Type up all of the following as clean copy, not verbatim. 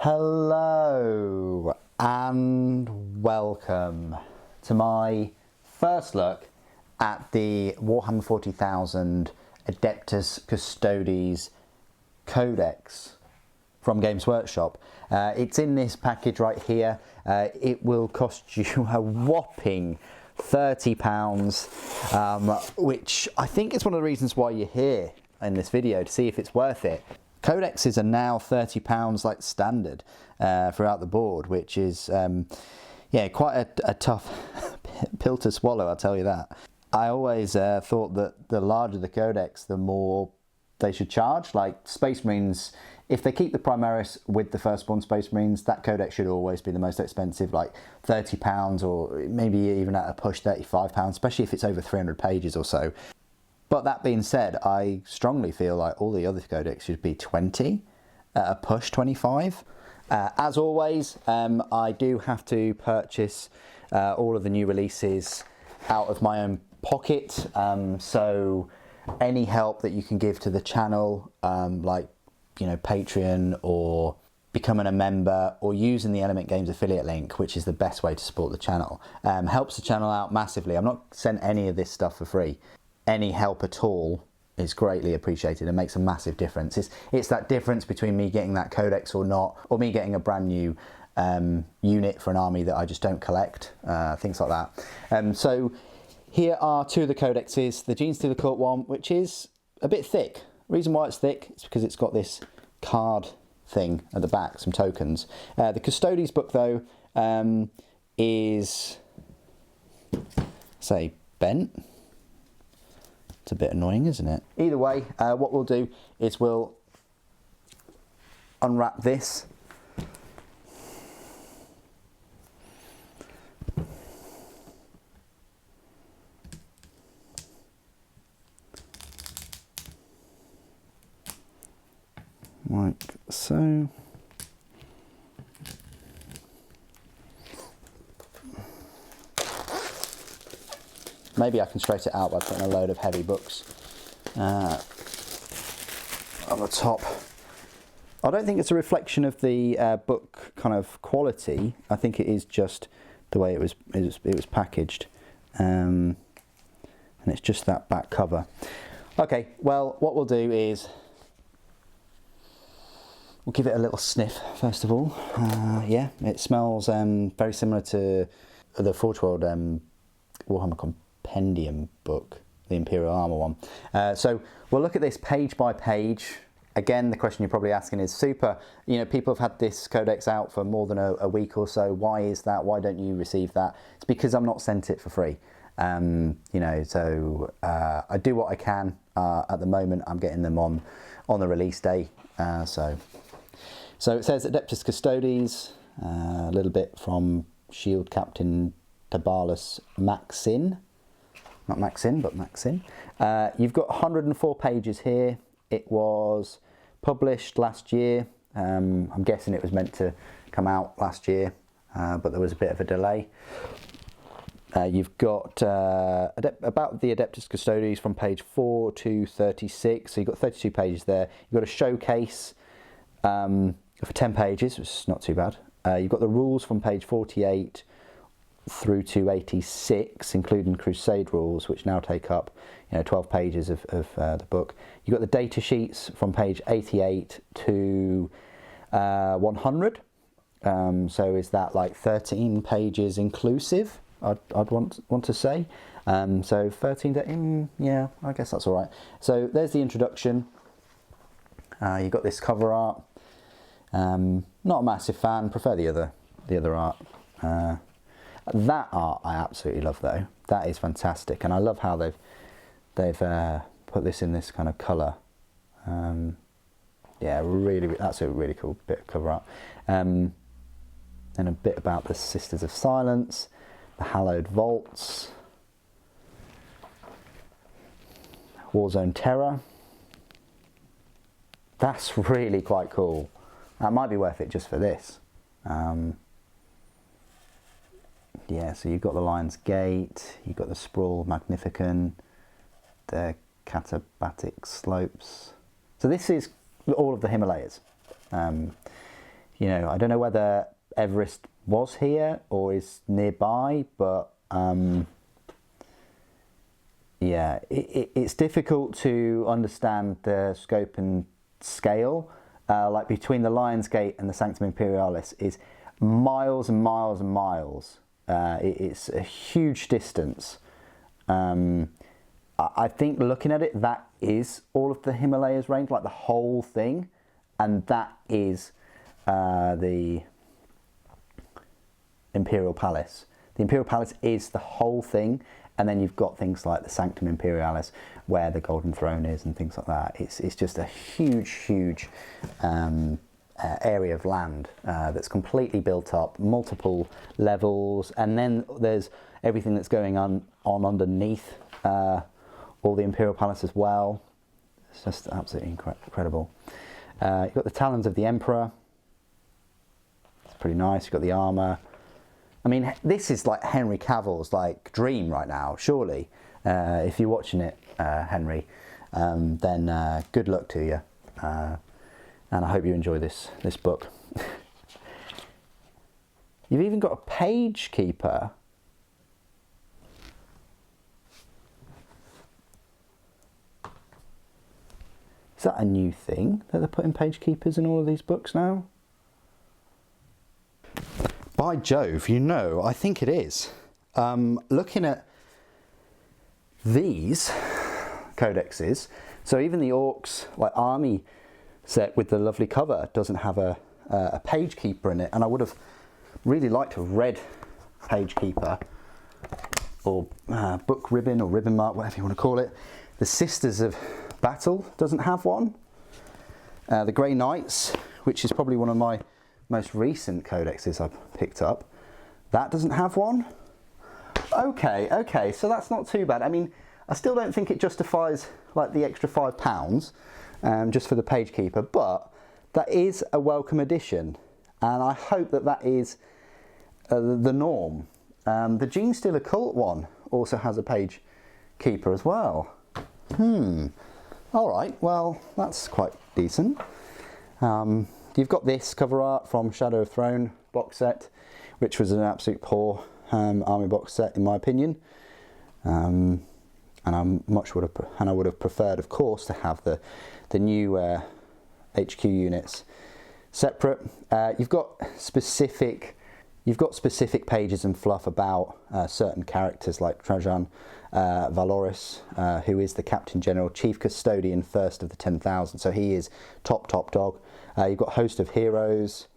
Hello and welcome to my first look at the Warhammer 40,000 Adeptus Custodes Codex from Games Workshop. It's in this package right here. It will cost you a whopping £30, which I think is one of the reasons why you're here in this video, to see if it's worth it. Codexes are now £30 like standard throughout the board, which is yeah, quite a tough pill to swallow, I'll tell you that. I always thought that the larger the codex, the more they should charge. Like Space Marines, if they keep the Primaris with the Firstborn Space Marines, that codex should always be the most expensive, like £30 or maybe even at a push £35, especially if it's over 300 pages or so. But that being said, I strongly feel like all the other codex should be 20, at a push 25. As always, I do have to purchase all of the new releases out of my own pocket. So any help that you can give to the channel, like, you know, Patreon or becoming a member or using the Element Games affiliate link, which is the best way to support the channel, helps the channel out massively. I'm not sent any of this stuff for free. Any help at all is greatly appreciated and makes a massive difference. It's that difference between me getting that codex or not, or me getting a brand new unit for an army that I just don't collect, things like that. So here are two of the codexes. The Genestealer Court one, which is a bit thick. The reason why it's thick is because it's got this card thing at the back, some tokens. The Custodes book though is, say, bent. It's a bit annoying, isn't it? Either way, what we'll do is we'll unwrap this. Like so. Maybe I can straighten it out by putting a load of heavy books on the top. I don't think it's a reflection of the book kind of quality. I think it is just the way it was packaged, and it's just that back cover. Okay, well, what we'll do is we'll give it a little sniff first of all. Yeah, it smells very similar to the Forge World Warhammer Compendium book, the Imperial Armour one. So we'll look at this page by page. Again, the question you're probably asking is, super, you know, people have had this codex out for more than a week or so. Why is that? Why don't you receive that? It's because I'm not sent it for free. You know, so I do what I can. At the moment, I'm getting them on the release day. So it says Adeptus Custodes, a little bit from Shield Captain Tabalus Maxin. Not Maxin, but Maxin. You've got 104 pages here. It was published last year. I'm guessing it was meant to come out last year, but there was a bit of a delay. You've got about the Adeptus Custodes from page 4 to 36. So you've got 32 pages there. You've got a showcase for 10 pages, which is not too bad. You've got the rules from page 48 through to 86, including Crusade Rules, which now take up, you know, 12 pages of the book. You've got the data sheets from page 88 to 100. So is that like 13 pages inclusive? I'd want to say. So 13 to, yeah, I guess that's all right. So there's the introduction. You've got this cover art. Not a massive fan. Prefer the other art. That art I absolutely love though. That is fantastic, and I love how they've put this in this kind of colour. Yeah, really, that's a really cool bit of cover art. And a bit about the Sisters of Silence, the Hallowed Vaults, Warzone Terror. That's really quite cool. That might be worth it just for this. Yeah, so you've got the Lion's Gate, you've got the Sprawl Magnificon, the Katabatic Slopes. So this is all of the Himalayas. you know, I don't know whether Everest was here or is nearby, but yeah, it's difficult to understand the scope and scale. Like between the Lion's Gate and the Sanctum Imperialis is miles and miles and miles. It's a huge distance. I think looking at it, that is all of the Himalayas range, like the whole thing, and that is the Imperial Palace. The Imperial Palace is the whole thing, and then you've got things like the Sanctum Imperialis, where the Golden Throne is, and things like that. It's just a huge area of land that's completely built up, multiple levels, and then there's everything that's going on underneath all the Imperial Palace as well. It's just absolutely incredible. You've got the Talons of the Emperor. It's pretty nice. You've got the armour. I mean, this is like Henry Cavill's like dream right now, surely. If you're watching it, Henry, then good luck to you. And I hope you enjoy this book. You've even got a page keeper. Is that a new thing that they're putting page keepers in all of these books now? By Jove, you know, I think it is. Looking at these codexes, so even the Orcs like army set with the lovely cover doesn't have a page keeper in it, and I would have really liked a red page keeper or book ribbon or ribbon mark, whatever you want to call it. The Sisters of Battle doesn't have one. The Grey Knights, which is probably one of my most recent codexes I've picked up, that doesn't have one. Okay, so that's not too bad. I mean, I still don't think it justifies like the extra £5 just for the page keeper, but that is a welcome addition, and I hope that that is the norm. The Gene Stealer Cult one also has a page keeper as well. All right, well, that's quite decent. You've got this cover art from Shadow of Throne box set, which was an absolute poor army box set in my opinion. And I would have preferred, of course, to have the new HQ units separate. You've got specific pages and fluff about certain characters like Trajan Valorus, who is the Captain General, Chief Custodian, first of the 10,000. So he is top dog. You've got Host of Heroes.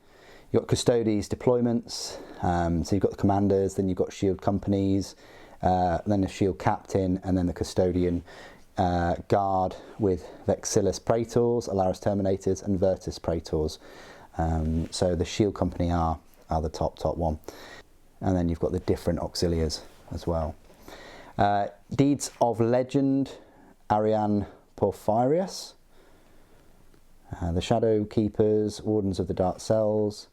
You've got Custodes deployments. So you've got the commanders, then you've got shield companies, then the shield captain, and then the Custodian guard with Vexillus Praetors, Alaris Terminators, and Virtus Praetors. So the shield company are the top one. And then you've got the different auxiliaries as well. Deeds of Legend, Arian Porphyrius. The Shadow Keepers, Wardens of the Dark Cells.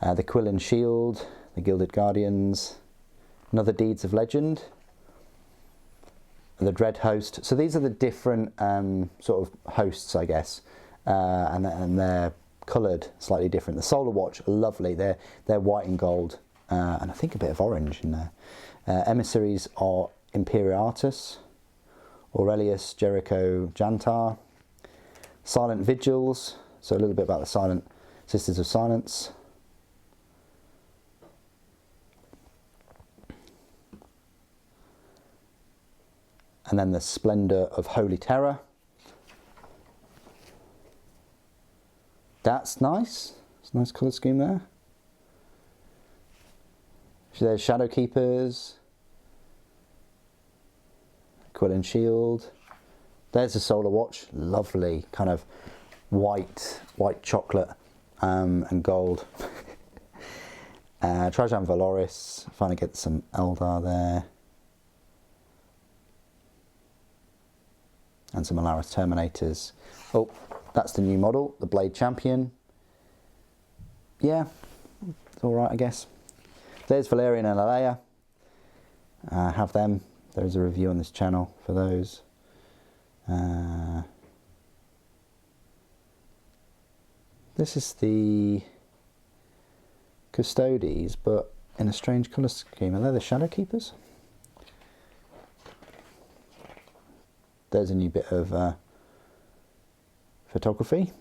The Quill and Shield, the Gilded Guardians. Another Deeds of Legend. The Dread Host. So these are the different sort of hosts, I guess, and they're coloured slightly different. The Solar Watch are lovely. They're white and gold, and I think a bit of orange in there. Emissaries are Imperiatus, Aurelius, Jericho, Jantar. Silent Vigils. So a little bit about the Silent Sisters of Silence. And then the Splendour of Holy Terror. That's nice. It's a nice colour scheme there. So there's Shadow Keepers. Quill and Shield. There's the Solar Watch. Lovely, kind of white chocolate and gold. Trajan Valorus. Finally get some Eldar there. And some Alaris Terminators. Oh, that's the new model, the Blade Champion. Yeah, it's all right, I guess. There's Valerian and Alea. Have them. There is a review on this channel for those. This is the Custodes, but in a strange colour scheme. Are they the Shadow Keepers? There's a new bit of photography.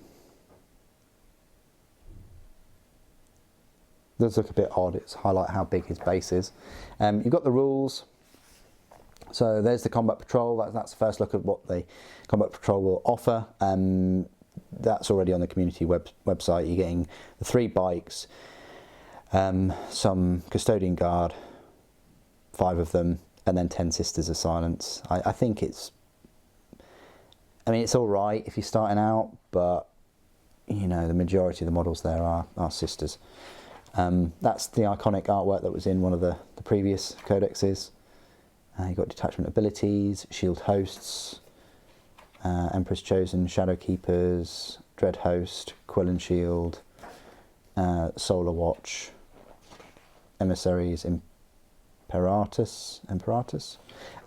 Does look a bit odd. It's highlight how big his base is. You've got the rules. So there's the Combat Patrol. That's the first look at what the Combat Patrol will offer. That's already on the community website. You're getting the 3 bikes, some Custodian Guard, 5 of them, and then 10 Sisters of Silence. I think it's... I mean, it's all right if you're starting out, but, you know, the majority of the models there are Sisters. That's the iconic artwork that was in one of the previous codexes. You've got detachment abilities, shield hosts, Emperor's Chosen, Shadow Keepers, Dread Host, Quill and Shield, Solar Watch, Emissaries, Imperatus.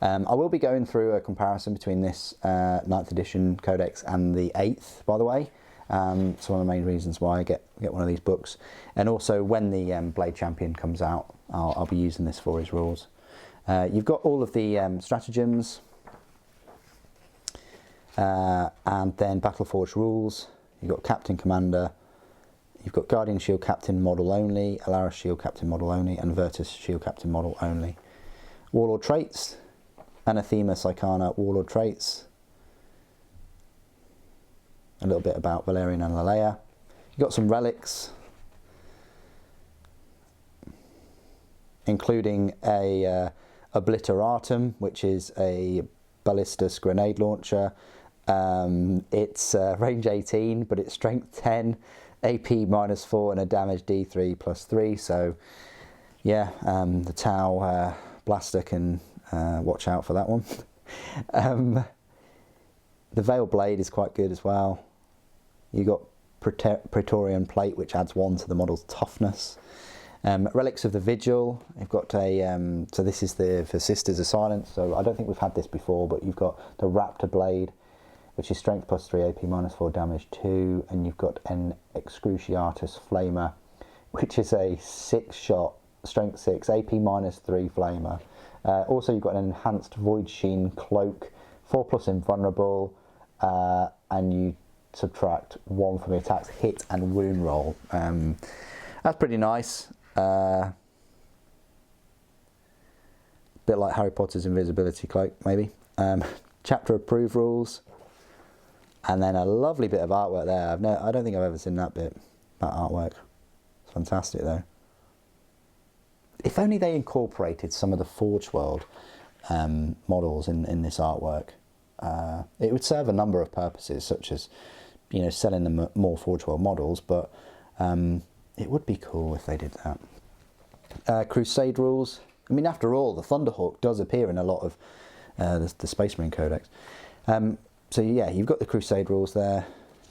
I will be going through a comparison between this 9th edition codex and the 8th, by the way. It's one of the main reasons why I get one of these books. And also when the Blade Champion comes out, I'll be using this for his rules. You've got all of the stratagems, and then Battleforge rules. You've got Captain Commander, you've got Guardian Shield Captain model only, Alaris Shield Captain model only, and Virtus Shield Captain model only. Warlord Traits, Anathema Psychana Warlord Traits. A little bit about Valerian and Lalea. You've got some relics, including a Obliteratum, which is a ballistus grenade launcher. It's range 18, but it's strength 10, AP -4, and a damage D3 +3. So, yeah, the Tau blaster can watch out for that one. The Veil Blade is quite good as well. You got Praetorian Plate, which adds 1 to the model's toughness. Relics of the Vigil. You've got a so this is for Sisters of Silence. So I don't think we've had this before, but you've got the Raptor Blade, which is strength +3, AP -4, damage 2, and you've got an Excruciatus Flamer, which is a 6-shot, strength 6, AP -3 flamer. Also, you've got an enhanced Void Sheen Cloak, 4+ invulnerable, and you subtract 1 from the attack's hit and wound roll. That's pretty nice. Bit like Harry Potter's invisibility cloak, maybe. Chapter approved rules, and then a lovely bit of artwork there. I don't think I've ever seen that artwork. It's fantastic though. If only they incorporated some of the Forge World models in this artwork. It would serve a number of purposes, such as, you know, selling them more Forge World models, but it would be cool if they did that. Crusade rules. I mean, after all, the Thunderhawk does appear in a lot of the Space Marine Codex. So yeah, you've got the Crusade rules there.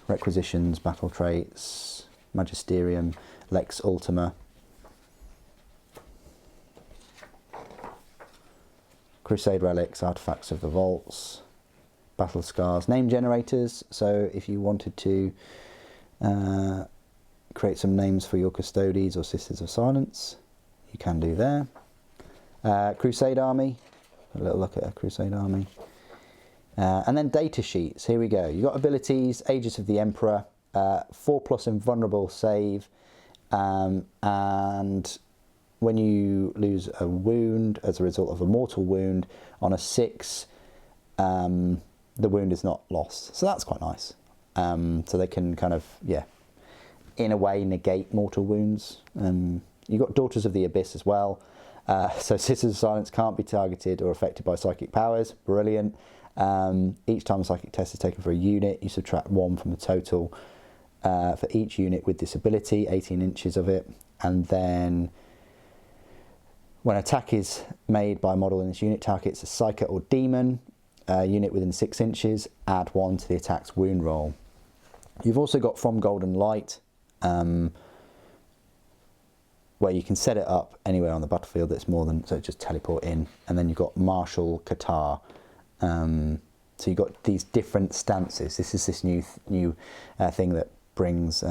Requisitions, Battle Traits, Magisterium, Lex Ultima. Crusade Relics, Artifacts of the Vaults, Battle Scars, Name Generators. So if you wanted to create some names for your Custodes or Sisters of Silence, you can do there. Crusade Army, a little look at a Crusade Army. And then data sheets, here we go. You've got abilities, Aegis of the Emperor, 4+ invulnerable save, and when you lose a wound as a result of a mortal wound on a 6, the wound is not lost. So that's quite nice. So they can kind of, yeah, in a way negate mortal wounds. You've got Daughters of the Abyss as well. So Sisters of Silence can't be targeted or affected by psychic powers. Brilliant. Each time a psychic test is taken for a unit, you subtract 1 from the total for each unit with this ability, 18 inches of it. And then when an attack is made by a model in this unit targets a psyker or demon unit within 6 inches, add 1 to the attack's wound roll. You've also got From Golden Light, where you can set it up anywhere on the battlefield that's more than, so just teleport in. And then you've got Martial Qatar. So you've got these different stances. This is this new thing that brings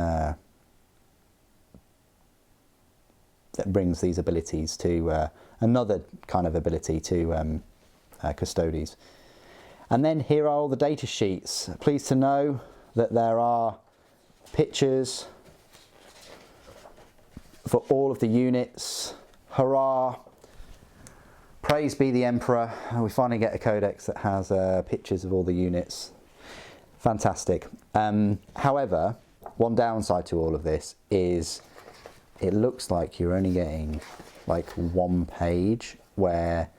that brings these abilities to another kind of ability to Custodes. And then here are all the data sheets. Pleased to know that there are pictures for all of the units. Hurrah! Praise be the Emperor. We finally get a codex that has pictures of all the units. Fantastic. However, one downside to all of this is it looks like you're only getting like one page where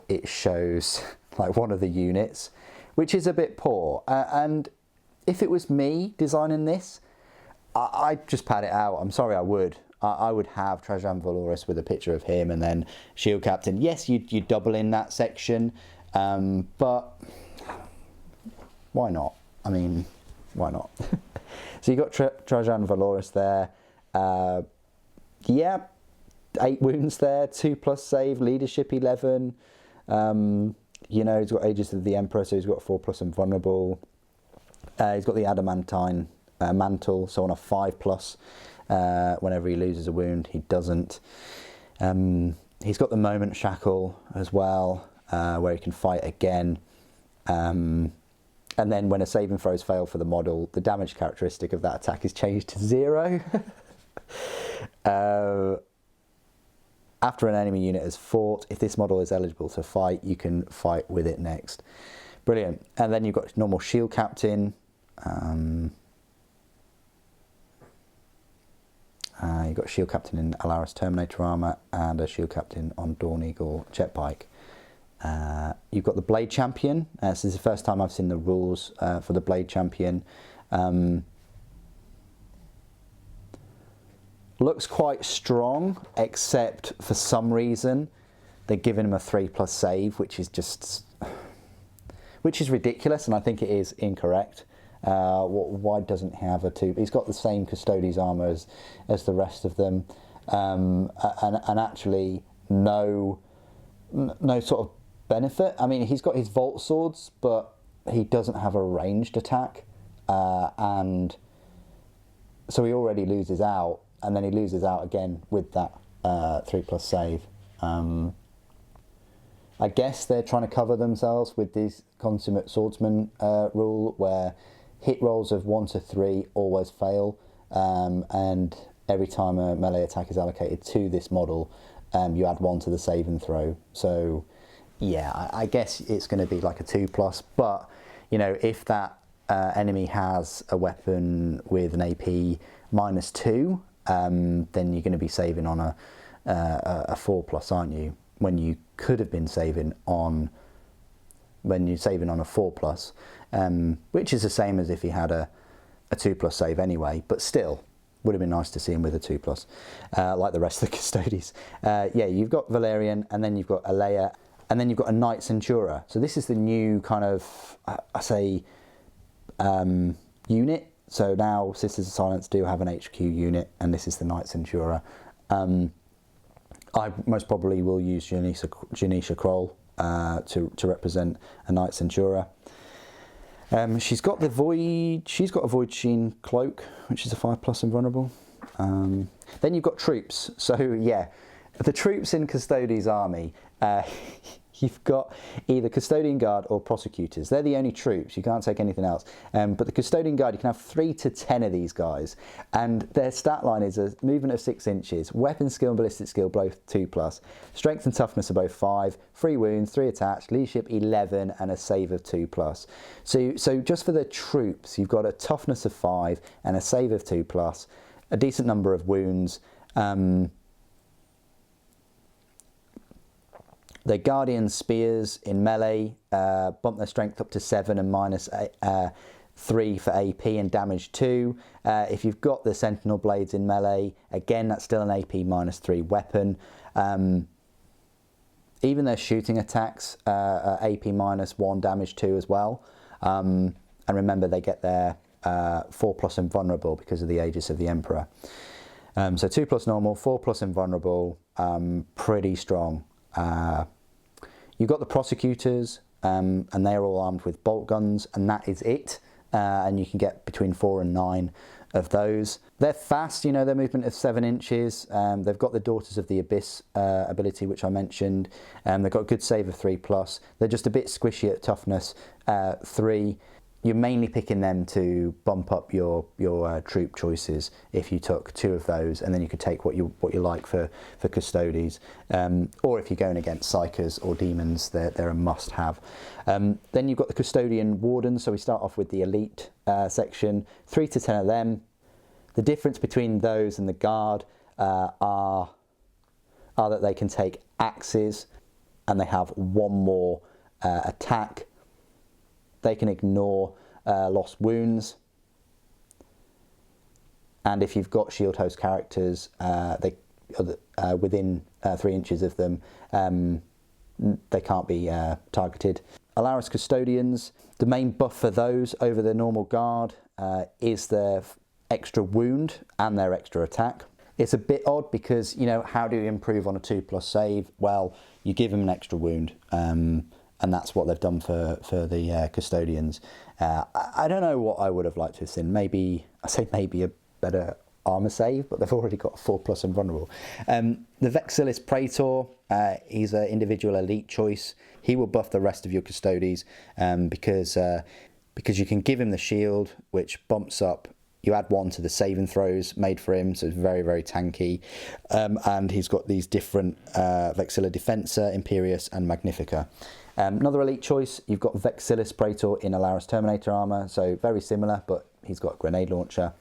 it shows like one of the units, which is a bit poor. And if it was me designing this, I'd just pad it out. I'm sorry, I would. I would have Trajan Valorus with a picture of him and then Shield Captain. Yes, you'd double in that section, but why not? I mean, why not? So you got Trajan Valorus there. Yeah, 8 wounds there, 2+ save, leadership 11. You know, he's got Aegis of the Emperor, so he's got 4+ and vulnerable. He's got the adamantine mantle, so on a 5+. Whenever he loses a wound, he doesn't. He's got the moment shackle as well, where he can fight again. And then when a saving throws fail for the model, the damage characteristic of that attack is changed to 0. After an enemy unit has fought, if this model is eligible to fight, you can fight with it next. Brilliant. And then you've got normal Shield Captain. You've got Shield Captain in Alaris Terminator armour and a Shield Captain on Dawn Eagle jet bike. You've got the Blade Champion. This is the first time I've seen the rules for the Blade Champion. Looks quite strong, except for some reason they're giving him a 3+ save, which is ridiculous, and I think it is incorrect. Why doesn't he have a 2? He's got the same Custodes armour as the rest of them, and actually no sort of benefit. I mean, he's got his Vault Swords, but he doesn't have a ranged attack, and so he already loses out, and then he loses out again with that 3+ save. I guess they're trying to cover themselves with this consummate swordsman rule, where hit rolls of 1 to 3 always fail, and every time a melee attack is allocated to this model, you add 1 to the save and throw. So yeah, I guess it's going to be like a 2+, but you know, if that enemy has a weapon with an AP -2, then you're going to be saving on a 4+, aren't you? When you could have been saving on, when you're saving on a 4+, which is the same as if he had a 2+ save anyway, but still would have been nice to see him with a 2+, like the rest of the Custodes. Yeah, you've got Valerian, and then you've got Alea, and then you've got a Knight Centura. So this is the new kind of, I say, unit. So now Sisters of Silence do have an HQ unit, and this is the Knight Centura. I most probably will use Janisha Kroll to represent a Knight Centura. She's got a Void Sheen cloak, which is a 5+ and vulnerable. Then you've got troops. So yeah, the troops in Custodes' army, you've got either Custodian Guard or Prosecutors. They're the only troops. You can't take anything else. But the Custodian Guard, you can have 3 to 10 of these guys. And their stat line is a movement of 6 inches, weapon skill and ballistic skill both 2+, strength and toughness are both 5, 3 wounds, 3 attached, leadership 11, and a save of 2+. So just for the troops, you've got a toughness of 5 and a save of 2+, a decent number of wounds. The Guardian Spears in melee bump their strength up to 7 and -3 for AP and damage 2. If you've got the Sentinel Blades in melee, again, that's still an AP -3 weapon. Even their shooting attacks are AP -1, damage 2 as well. And remember, they get their 4+ and vulnerable because of the Aegis of the Emperor. So 2+ normal, 4+ and vulnerable, pretty strong. You've got the Prosecutors, and they're all armed with bolt guns, and that is it. And you can get between 4 and 9 of those. They're fast, you know, their movement is 7 inches. They've got the Daughters of the Abyss ability, which I mentioned. They've got a good save of 3+. They're just a bit squishy at toughness 3. You're mainly picking them to bump up your troop choices if you took 2 of those, and then you could take what you like for Custodes. Or if you're going against Psychers or Demons, they're a must-have. Then you've got the Custodian Wardens, so we start off with the elite section. 3 to 10 of them. The difference between those and the Guard are that they can take axes and they have 1 more attack. They can ignore lost wounds. And if you've got shield host characters within 3 inches of them, they can't be targeted. Alaris Custodians, the main buff for those over the normal Guard is their extra wound and their extra attack. It's a bit odd because, you know, how do you improve on a 2+ save? Well, you give them an extra wound, and that's what they've done for the Custodians. I don't know what I would have liked to have seen. Maybe a better armor save, but they've already got 4+ and vulnerable. The Vexillus Praetor, he's an individual elite choice. He will buff the rest of your Custodes because you can give him the shield, which bumps up. You add 1 to the saving throws made for him, so it's very, very tanky. And he's got these different Vexilla Defensa, Imperius, and Magnifica. Another elite choice, you've got Vexillus Praetor in Alaris Terminator armour, so very similar, but he's got a grenade launcher.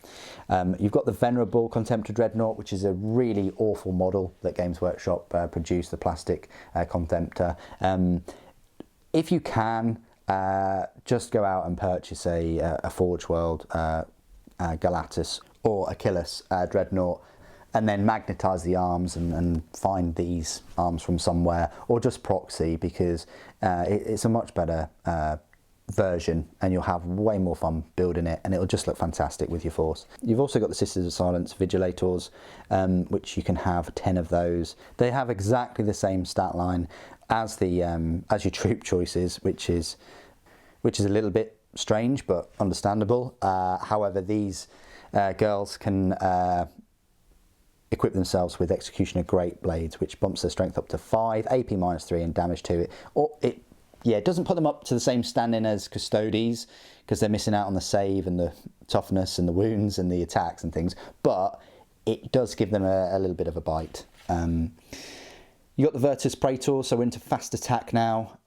You've got the Venerable Contemptor Dreadnought, which is a really awful model that Games Workshop produced, the plastic Contemptor. If you can, just go out and purchase a Forge World Galatus or Achilles Dreadnought, and then magnetise the arms and find these arms from somewhere, or just proxy, because it's a much better version and you'll have way more fun building it, and it'll just look fantastic with your force. You've also got the Sisters of Silence Vigilators, which you can have 10 of those. They have exactly the same stat line as the as your troop choices, which is a little bit strange but understandable. However, these girls can equip themselves with Executioner Great Blades, which bumps their strength up to 5, AP -3, and damage 2. It doesn't put them up to the same standing as Custodes, because they're missing out on the save and the toughness and the wounds and the attacks and things, but it does give them a little bit of a bite. You got the Virtus Praetor, so into fast attack now.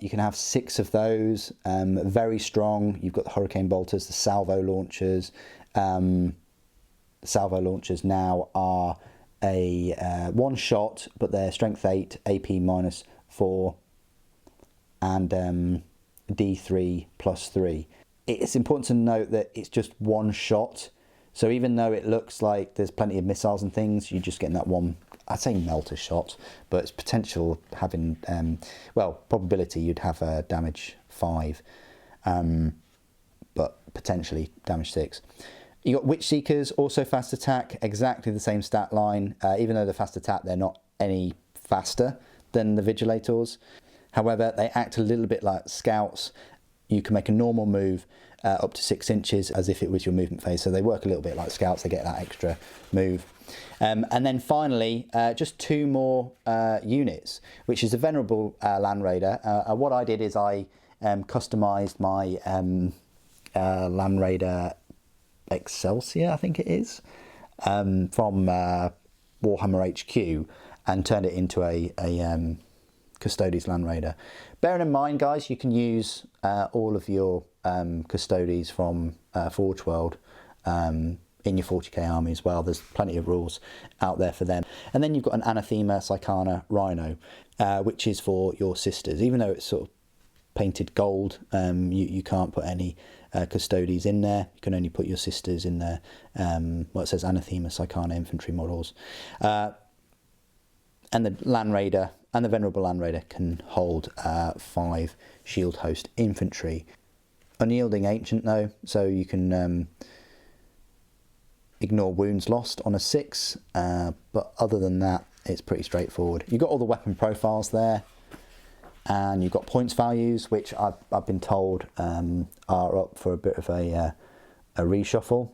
You can have 6 of those, very strong. You've got the Hurricane Bolters, the Salvo Launchers. Salvo Launchers now are a 1 shot, but they're strength 8, AP -4, and D3 +3. It's important to note that it's just 1 shot, so even though it looks like there's plenty of missiles and things, you're just getting that one, I'd say melter shot, but it's potential having, probability you'd have a damage 5, but potentially damage 6. You got Witch Seekers, also fast attack, exactly the same stat line. Even though they're fast attack, they're not any faster than the Vigilators. However, they act a little bit like scouts. You can make a normal move up to 6 inches as if it was your movement phase. So they work a little bit like scouts, they get that extra move. And then finally, just 2 more units, which is the Venerable Land Raider. What I did is I customised my Land Raider Excelsior, I think it is, from Warhammer HQ, and turned it into a Custodes Land Raider. Bearing in mind, guys, you can use all of your Custodes from Forge World in your 40k army as well. There's plenty of rules out there for them. And then you've got an Anathema Psychana Rhino, which is for your sisters. Even though it's sort of painted gold, you can't put any Custodes in there. You can only put your sisters in there. It says Anathema Psychana infantry models. And the Land Raider and the Venerable Land Raider can hold 5 shield host infantry. Unyielding Ancient though, so you can ignore wounds lost on a 6, but other than that, it's pretty straightforward. You've got all the weapon profiles there, and you've got points values, which I've been told are up for a bit of a reshuffle.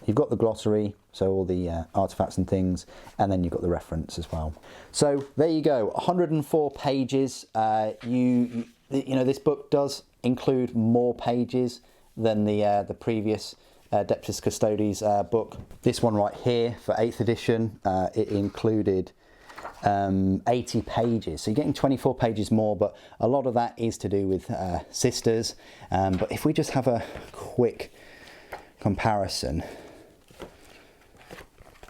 You've got the glossary, so all the artifacts and things, and then you've got the reference as well. So there you go, 104 pages. You know, this book does include more pages than the previous Adeptus Custodes book. This one right here for 8th edition, it included 80 pages, so you're getting 24 pages more, but a lot of that is to do with sisters. But if we just have a quick comparison,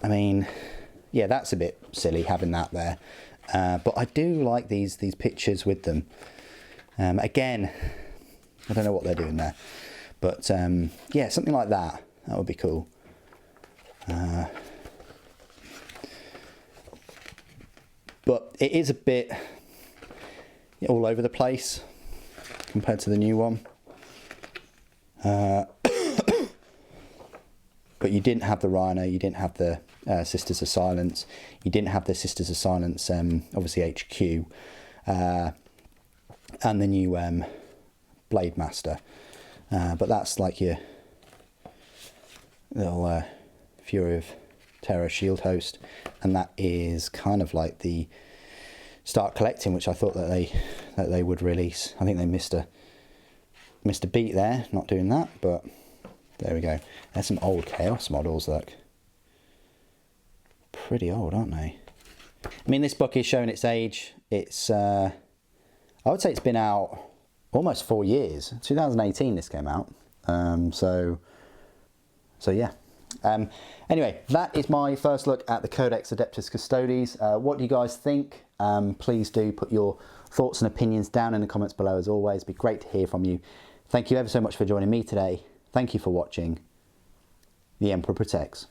I mean, yeah, that's a bit silly having that there, but I do like these pictures with them. Again, I don't know what they're doing there, but yeah, something like that would be cool. But it is a bit all over the place compared to the new one. But you didn't have the Rhino, you didn't have the Sisters of Silence, you didn't have the Sisters of Silence, obviously HQ, and the new Blade Master. But that's like your little Fury of Terror shield host, and that is kind of like the Start Collecting, which I thought that they would release. I think they missed a beat there, not doing that, but there we go. There's some old Chaos models, look. Pretty old, aren't they? I mean, this book is showing its age. It's I would say it's been out almost 4 years. 2018 this came out. So yeah. Anyway, that is my first look at the Codex Adeptus Custodes. What do you guys think? Please do put your thoughts and opinions down in the comments below, as always. It'd be great to hear from you. Thank you ever so much for joining me today. Thank you for watching. The Emperor protects.